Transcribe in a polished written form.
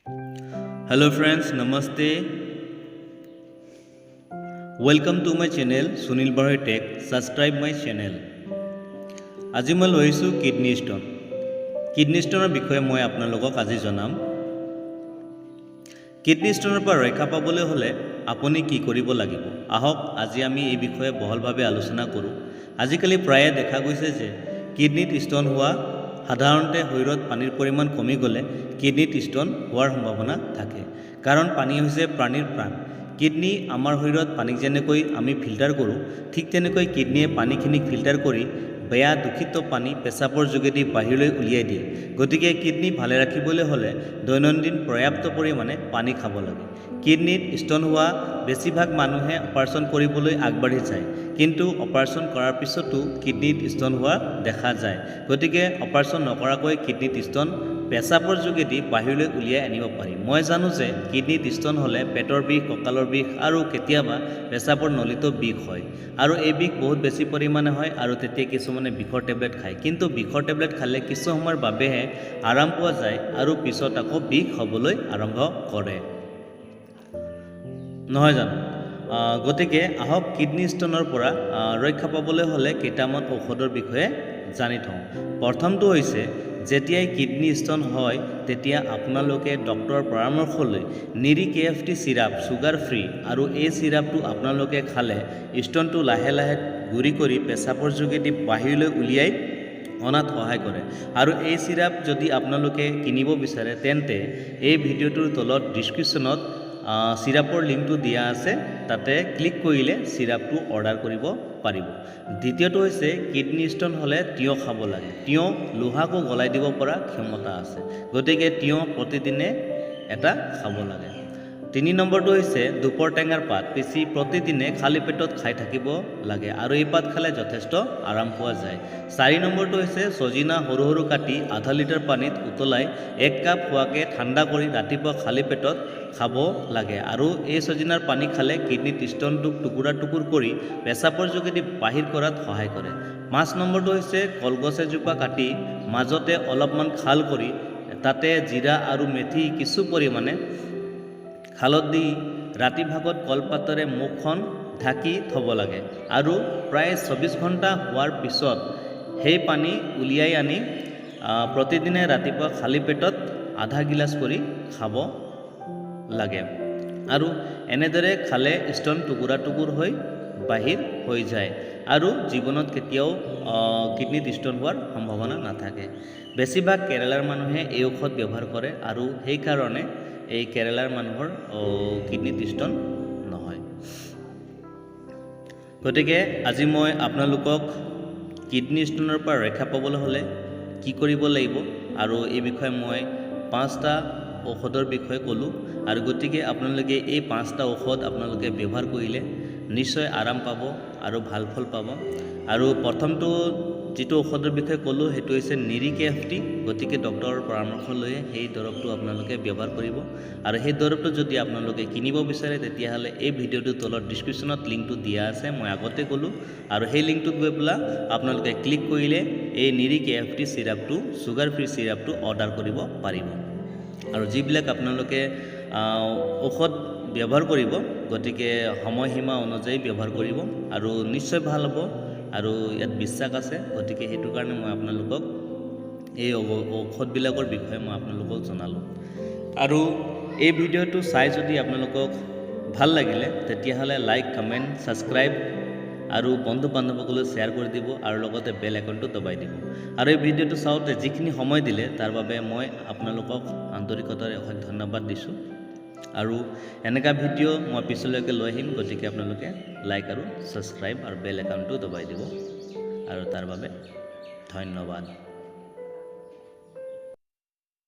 Hello friends, Namaste. Welcome to my channel Sunil Bhai Tech. Subscribe my channel. আজি মই লৈছোঁ kidney stone. Kidney ষ্টোনৰ বিষয়ে মই আপোনালোকক আজি জনাম। কিডনী ষ্টোনৰ পৰা ৰক্ষা পাবলৈ হ'লে আপুনি কি কৰিব লাগিব? আহক আজি আমি এই বিষয়ে বহলভাৱে আলোচনা কৰোঁ। আজিকালি প্ৰায়ে দেখা গৈছে যে কিডনীত ষ্টোন হোৱা সাধাৰণতে শৰীৰত পানীৰ পৰিমাণ কমি গ'লে কিডনীত ষ্টোন হোৱাৰ সম্ভাৱনা থাকে। কাৰণ পানী হৈছে প্ৰাণীৰ প্ৰাণ। কিডনী আমাৰ শৰীৰত পানীক যেনেকৈ আমি ফিল্টাৰ কৰোঁ, ঠিক তেনেকৈ কিডনীয়ে পানীখিনিক ফিল্টাৰ কৰি বেয়া দূষিত পানী পেচাবৰ যোগেদি বাহিৰলৈ উলিয়াই দিয়ে। গতিকে কিডনী ভালে ৰাখিবলৈ হ'লে দৈনন্দিন পৰ্যাপ্ত পৰিমাণে পানী খাব লাগে। কিডনীত ষ্টোন হোৱা বেছিভাগ মানুহে অপাৰেশ্যন কৰিবলৈ আগবাঢ়ি যায়, কিন্তু অপাৰেশ্যন কৰাৰ পিছতো কিডনীত ষ্টোন হোৱা দেখা যায়। গতিকে অপাৰেশ্যন নকৰাকৈ কিডনীত ষ্টোন পেচাবৰ যোগেদি বাহিৰলৈ উলিয়াই আনিব পাৰি। মই জানো যে কিডনীত ষ্টোন হ'লে পেটৰ বিষ, কঁকালৰ বিষ আৰু কেতিয়াবা পেচাবৰ নলীতো বিষ হয়, আৰু এই বিষ বহুত বেছি পৰিমাণে হয় আৰু তেতিয়া কিছুমানে বিষৰ টেবলেট খায়। কিন্তু বিষৰ টেবলেট খালে কিছু সময়ৰ বাবেহে আৰাম পোৱা যায় আৰু পিছত আকৌ বিষ হ'বলৈ আৰম্ভ কৰে, নহয় জানো? গতিকে আহক কিডনী ষ্টোনৰ পৰা ৰক্ষা পাবলৈ হ'লে কেইটামান ঔষধৰ বিষয়ে জানি থওঁ। প্ৰথমটো হৈছে, যেতিয়াই কিডনী ষ্টোন হয় তেতিয়া আপোনালোকে ডক্টৰৰ পৰামৰ্শ লৈ নিৰি KFT চিৰাপ চুগাৰ ফ্ৰী, আৰু এই চিৰাপটো আপোনালোকে খালে ষ্টোনটো লাহে লাহে গুৰি কৰি পেচাবৰ যোগেদি বাহিৰলৈ উলিয়াই অনাত সহায় কৰে। আৰু এই চিৰাপ যদি আপোনালোকে কিনিব বিচাৰে তেন্তে এই ভিডিঅ'টোৰ তলত ডিছক্ৰিপশ্যনত চিৰাপৰ লিংকটো দিয়া আছে, তাতে ক্লিক কৰিলে চিৰাপটো অৰ্ডাৰ কৰিব পাৰিব। দ্বিতীয়টো হৈছে, কিডনী ষ্টোন হ'লে তিয়ঁহ খাব লাগে। তিয়ঁহ লোহাকো গলাই দিব পৰা ক্ষমতা আছে, গতিকে তিয়ঁহ প্ৰতিদিনে এটা খাব লাগে। 3 নম্বৰটো হৈছে দুপৰ টেঙাৰ পাত পিচি প্ৰতিদিনে খালী পেটত খাই থাকিব লাগে, আৰু এই পাত খালে যথেষ্ট আৰাম পোৱা যায়। 4 নম্বৰটো হৈছে ছজিনা সৰু সৰু কাটি আধা লিটাৰ পানীত উতলাই 1 কাপ খোৱাকৈ ঠাণ্ডা কৰি ৰাতিপুৱা খালী পেটত খাব লাগে, আৰু এই ছজিনাৰ পানী খালে কিডনীত ষ্টোনটোক টুকুৰা টুকুৰ কৰি পেচাবৰ যোগেদি বাহিৰ কৰাত সহায় কৰে। 5 নম্বৰটো হৈছে কলগছ এজোপা কাটি মাজতে অলপমান খাল কৰি তাতে জিৰা আৰু মেথি কিছু পৰিমাণে খালত দি ৰাতি ভাগত কলপাতৰে মুখখন ঢাকি থ'ব লাগে, আৰু প্ৰায় 24 ঘণ্টা হোৱাৰ পিছত সেই পানী উলিয়াই আনি প্ৰতিদিনে ৰাতিপুৱা খালী পেটত আধা গিলাচ কৰি খাব লাগে, আৰু এনেদৰে খালে ষ্টোন টুকুৰা টুকুৰ হৈ বাহিৰ হৈ যায় আৰু জীৱনত কেতিয়াও কিডনীত ষ্টোন হোৱাৰ সম্ভাৱনা নাথাকে। বেছিভাগ কেৰেলাৰ মানুহে এই ঔষধ ব্যৱহাৰ কৰে, আৰু সেইকাৰণে এই কেৰেলাৰ মানুহৰ কিডনীত ষ্টোন নহয়। গতিকে আজি মই আপোনালোকক কিডনী ষ্টোনৰ পৰা ৰক্ষা পাবলৈ হ'লে কি কৰিব লাগিব আৰু এই বিষয়ে মই 5টা ঔষধৰ বিষয়ে ক'লোঁ, আৰু গতিকে আপোনালোকে এই 5টা ঔষধ আপোনালোকে ব্যৱহাৰ কৰিলে নিশ্চয় আৰাম পাব আৰু ভাল ফল পাব। আৰু প্ৰথমটো যিটো ঔষধৰ বিষয়ে ক'লোঁ সেইটো হৈছে নিৰি KFT। গতিকে ডক্টৰৰ পৰামৰ্শ লৈ সেই দৰৱটো আপোনালোকে ব্যৱহাৰ কৰিব, আৰু সেই দৰৱটো যদি আপোনালোকে কিনিব বিচাৰে তেতিয়াহ'লে এই ভিডিঅ'টোৰ তলত ডিছক্ৰিপশ্যনত লিংকটো দিয়া আছে, মই আগতে ক'লোঁ, আৰু সেই লিংকটোত গৈ পেলাই আপোনালোকে ক্লিক কৰিলে এই নিৰি KFT চিৰাপটো চুগাৰ ফ্ৰী চিৰাপটো অৰ্ডাৰ কৰিব পাৰিব। আৰু যিবিলাক আপোনালোকে ঔষধ ব্যৱহাৰ কৰিব, গতিকে সময়সীমা অনুযায়ী ব্যৱহাৰ কৰিব আৰু নিশ্চয় ভাল হ'ব, আৰু ইয়াত বিশ্বাস আছে। গতিকে সেইটো কাৰণে মই আপোনালোকক এই ঔষধবিলাকৰ বিষয়ে মই আপোনালোকক জনালোঁ। আৰু এই ভিডিঅ'টো চাই যদি আপোনালোকক ভাল লাগিলে তেতিয়াহ'লে লাইক, কমেণ্ট, ছাবস্ক্ৰাইব আৰু বন্ধু বান্ধৱসকলক শ্বেয়াৰ কৰি দিব, আৰু লগতে বেল আইকনটো দবাই দিব। আৰু এই ভিডিঅ'টো চাওঁতে যিখিনি সময় দিলে তাৰ বাবে মই আপোনালোকক আন্তৰিকতাৰে অশেষ ধন্যবাদ দিছোঁ, আৰু এনেকুৱা ভিডিঅ' মই পিছলৈকে লৈ আহিম। গতিকে আপোনালোকে লাইক আৰু ছাবস্ক্ৰাইব আৰু বেল আইকনটো দবাই দিব, আৰু তাৰ বাবে ধন্যবাদ।